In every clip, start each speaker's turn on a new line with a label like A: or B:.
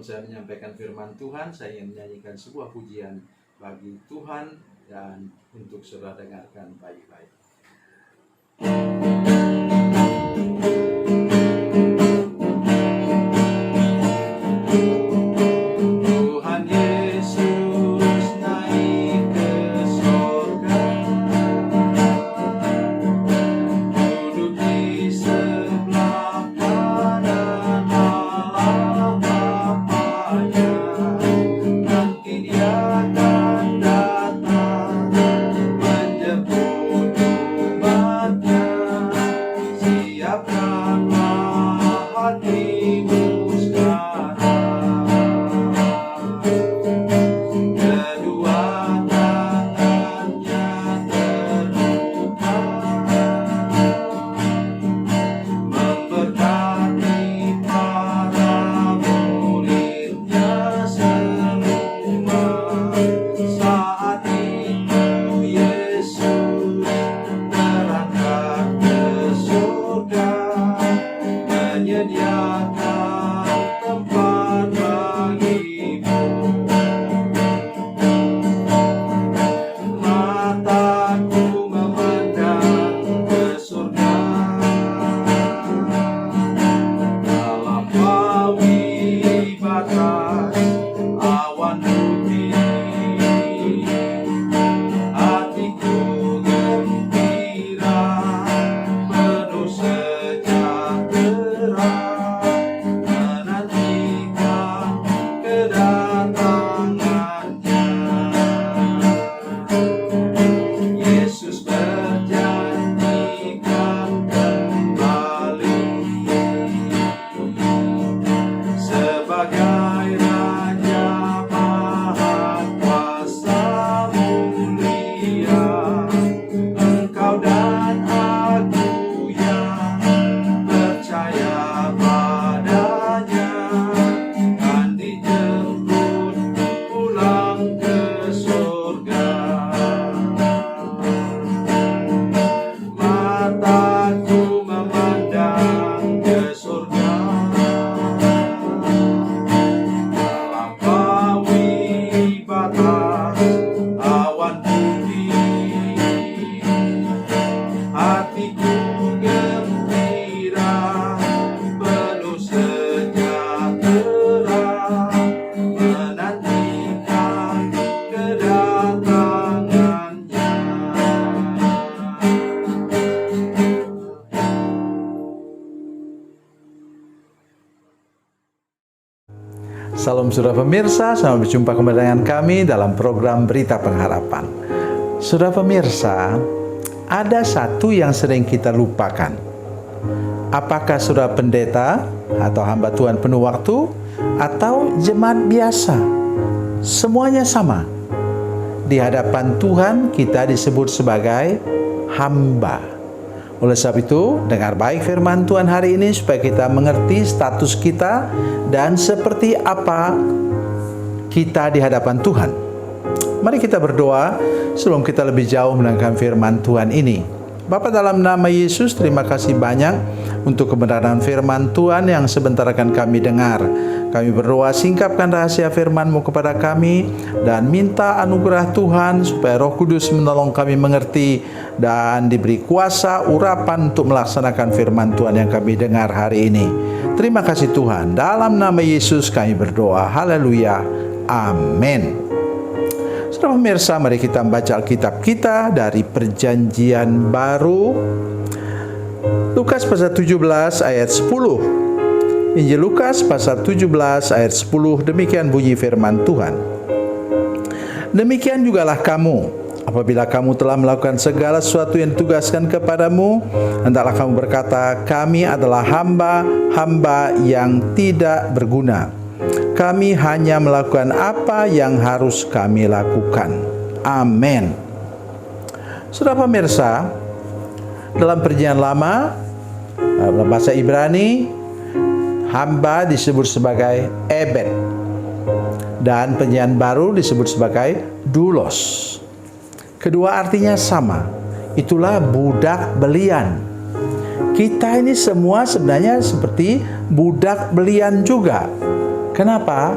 A: sebelum saya menyampaikan firman Tuhan, saya ingin menyanyikan sebuah pujian bagi Tuhan dan untuk saudara dengarkan baik-baik.
B: Salam saudara pemirsa, selamat berjumpa kembali dengan kami dalam program Berita Pengharapan. Saudara pemirsa, ada satu yang sering kita lupakan. Apakah saudara pendeta atau hamba Tuhan penuh waktu atau jemaat biasa? Semuanya sama. Di hadapan Tuhan kita disebut sebagai hamba. Oleh sebab itu, dengar baik firman Tuhan hari ini supaya kita mengerti status kita dan seperti apa kita di hadapan Tuhan. Mari kita berdoa sebelum kita lebih jauh mendengarkan firman Tuhan ini. Bapa, dalam nama Yesus, terima kasih banyak untuk kebenaran firman Tuhan yang sebentar akan kami dengar. Kami berdoa, singkapkan rahasia firman-Mu kepada kami dan minta anugerah Tuhan supaya Roh Kudus menolong kami mengerti dan diberi kuasa urapan untuk melaksanakan firman Tuhan yang kami dengar hari ini. Terima kasih Tuhan. Dalam nama Yesus kami berdoa. Haleluya. Amin. Saudara pemirsa, mari kita membaca Alkitab kita dari Perjanjian Baru. Lukas pasal 17 ayat 10. Injil Lukas pasal 17 ayat 10, demikian bunyi firman Tuhan. Demikian jugalah kamu, apabila kamu telah melakukan segala sesuatu yang ditugaskan kepadamu, hendaklah kamu berkata, kami adalah hamba-hamba yang tidak berguna. Kami hanya melakukan apa yang harus kami lakukan. Amin. Saudara pemirsa, dalam Perjanjian Lama, dalam bahasa Ibrani, hamba disebut sebagai ebed, dan Perjanjian Baru disebut sebagai doulos. Kedua artinya sama, itulah budak belian. Kita ini semua sebenarnya seperti budak belian juga. Kenapa?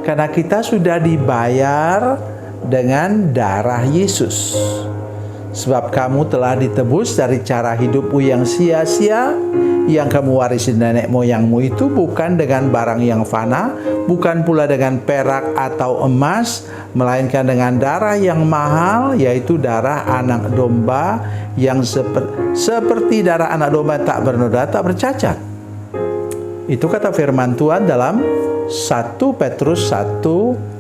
B: Karena kita sudah dibayar dengan darah Yesus. Sebab kamu telah ditebus dari cara hidupmu yang sia-sia, yang kamu warisi nenek moyangmu itu bukan dengan barang yang fana, bukan pula dengan perak atau emas, melainkan dengan darah yang mahal, yaitu darah anak domba yang seperti darah anak domba tak bernoda, tak bercacat. Itu kata firman Tuhan dalam 1 Petrus 1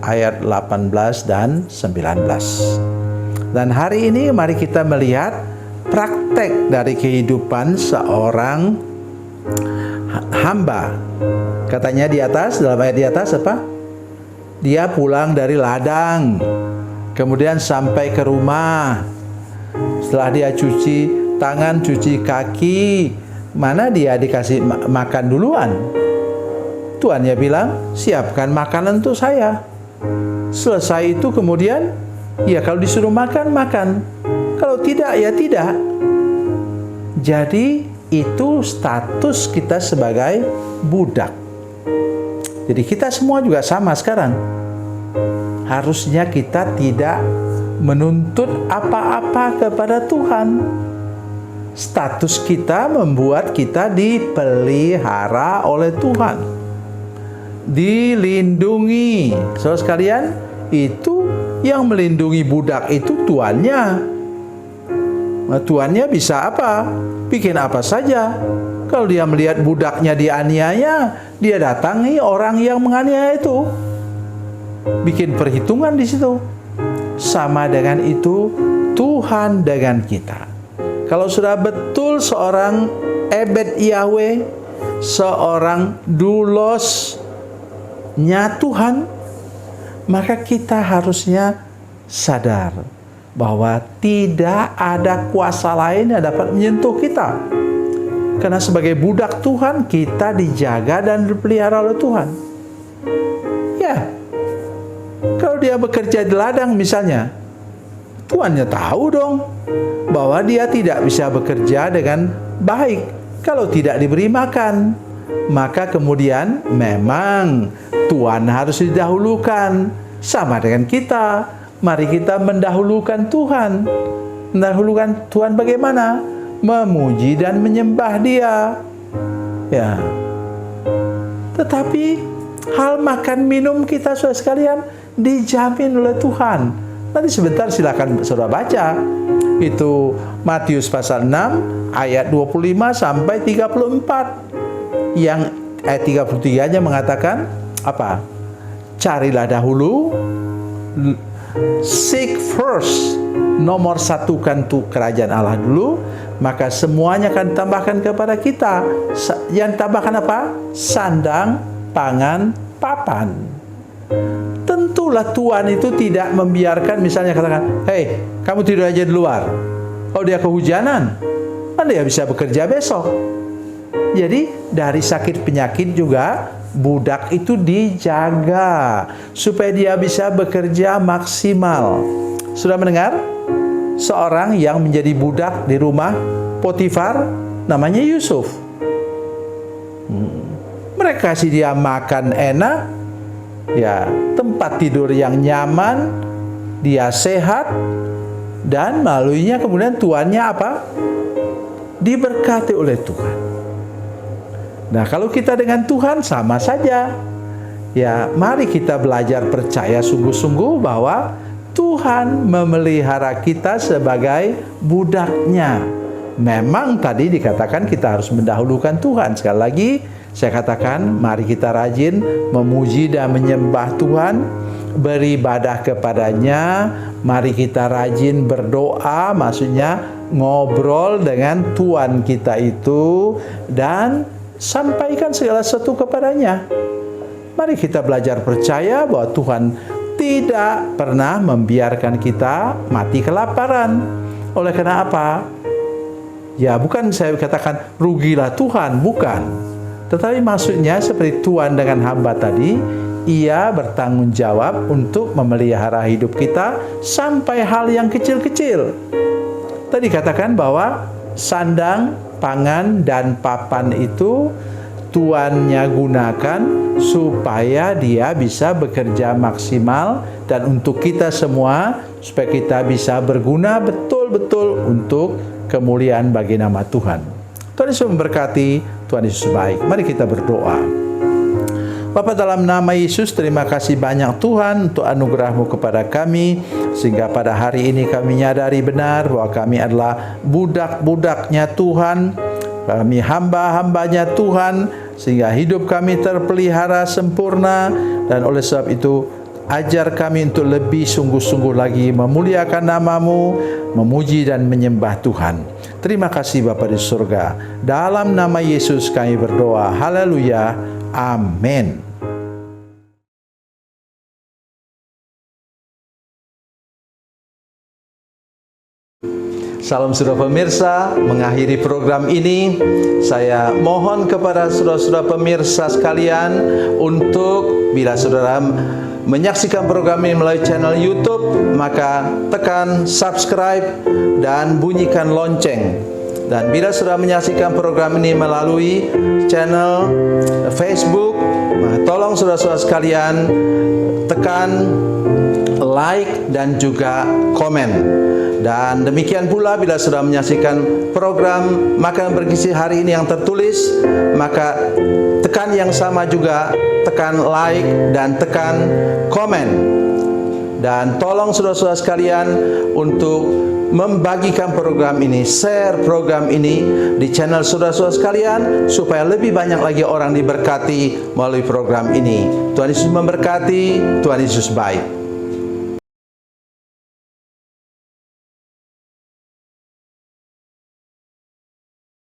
B: ayat 18 dan 19. Dan hari ini mari kita melihat praktek dari kehidupan seorang hamba. Katanya di atas, dalam ayat di atas apa? Dia pulang dari ladang, kemudian sampai ke rumah. Setelah dia cuci tangan, cuci kaki, mana dia dikasih makan duluan? Tuannya bilang, siapkan makanan untuk saya. Selesai itu kemudian, ya kalau disuruh makan, makan. Kalau tidak, ya tidak. Jadi itu status kita sebagai budak. Jadi kita semua juga sama sekarang. Harusnya kita tidak menuntut apa-apa kepada Tuhan. Status kita membuat kita dipelihara oleh Tuhan, dilindungi. Saudara sekalian, itu yang melindungi budak itu tuannya. Nah, tuannya bisa apa? Bikin apa saja. Kalau dia melihat budaknya dianiaya, dia datangi orang yang menganiaya itu. Bikin perhitungan di situ. Sama dengan itu Tuhan dengan kita. Kalau sudah betul seorang ebed Yahweh, seorang dulosnya Tuhan, maka kita harusnya sadar bahwa tidak ada kuasa lain yang dapat menyentuh kita. Karena sebagai budak Tuhan, kita dijaga dan dipelihara oleh Tuhan. Ya, kalau dia bekerja di ladang misalnya, tuannya tahu dong bahwa dia tidak bisa bekerja dengan baik kalau tidak diberi makan. Maka kemudian memang Tuhan harus didahulukan. Sama dengan kita. Mari kita mendahulukan Tuhan. Mendahulukan Tuhan bagaimana? Memuji dan menyembah Dia. Ya. Tetapi hal makan minum kita saudara sekalian dijamin oleh Tuhan. Nanti sebentar silakan saudara baca. Itu Matius pasal 6 ayat 25 sampai 34. Yang ayat 33-nya mengatakan apa? Carilah dahulu, seek first, nomor satukan tuh kerajaan Allah dulu, maka semuanya akan ditambahkan kepada kita. Yang tambahkan apa? Sandang, pangan, papan. Tentulah Tuhan itu tidak membiarkan misalnya katakan, hei, kamu tidur aja di luar. Kalau dia kehujanan, kan dia bisa bekerja besok. Jadi dari sakit penyakit juga budak itu dijaga supaya dia bisa bekerja maksimal. Sudah mendengar? Seorang yang menjadi budak di rumah Potifar namanya Yusuf. Mereka kasih dia makan enak, ya, tempat tidur yang nyaman, dia sehat, dan melaluinya kemudian tuannya apa? Diberkati oleh Tuhan. Nah, kalau kita dengan Tuhan sama saja. Ya, mari kita belajar percaya sungguh-sungguh bahwa Tuhan memelihara kita sebagai budaknya. Memang tadi dikatakan kita harus mendahulukan Tuhan. Sekali lagi saya katakan, mari kita rajin memuji dan menyembah Tuhan, beribadah kepadanya. Mari kita rajin berdoa, maksudnya ngobrol dengan Tuhan kita itu, dan sampaikan segala sesuatu kepadanya. Mari kita belajar percaya bahwa Tuhan tidak pernah membiarkan kita mati kelaparan. Oleh karena apa? Ya, bukan saya katakan rugilah Tuhan, bukan. Tetapi maksudnya seperti Tuhan dengan hamba tadi, Ia bertanggung jawab untuk memelihara hidup kita sampai hal yang kecil-kecil. Tadi katakan bahwa sandang, pangan, dan papan itu tuannya gunakan supaya dia bisa bekerja maksimal, dan untuk kita semua supaya kita bisa berguna betul-betul untuk kemuliaan bagi nama Tuhan. Tuhan Yesus memberkati, Tuhan Yesus baik. Mari kita berdoa. Bapa, dalam nama Yesus, terima kasih banyak Tuhan untuk anugerah-Mu kepada kami, sehingga pada hari ini kami menyadari benar bahwa kami adalah budak-budaknya Tuhan, kami hamba-hambanya Tuhan, sehingga hidup kami terpelihara sempurna. Dan oleh sebab itu, ajar kami untuk lebih sungguh-sungguh lagi memuliakan nama-Mu, memuji dan menyembah Tuhan. Terima kasih Bapa di surga. Dalam nama Yesus kami berdoa. Haleluya. Amin. Salam saudara pemirsa, mengakhiri program ini saya mohon kepada saudara-saudara pemirsa sekalian untuk bila saudara menyaksikan program ini melalui channel YouTube, maka tekan subscribe dan bunyikan lonceng. Dan bila saudara menyaksikan program ini melalui channel Facebook, tolong saudara-saudara sekalian tekan like dan juga komen. Dan demikian pula bila sudah menyaksikan program Makanan Bergizi hari ini yang tertulis, maka tekan yang sama juga, tekan like dan tekan komen. Dan tolong saudara-saudara sekalian untuk membagikan program ini, share program ini di channel saudara-saudara sekalian, supaya lebih banyak lagi orang diberkati melalui program ini. Tuhan Yesus memberkati, Tuhan Yesus baik.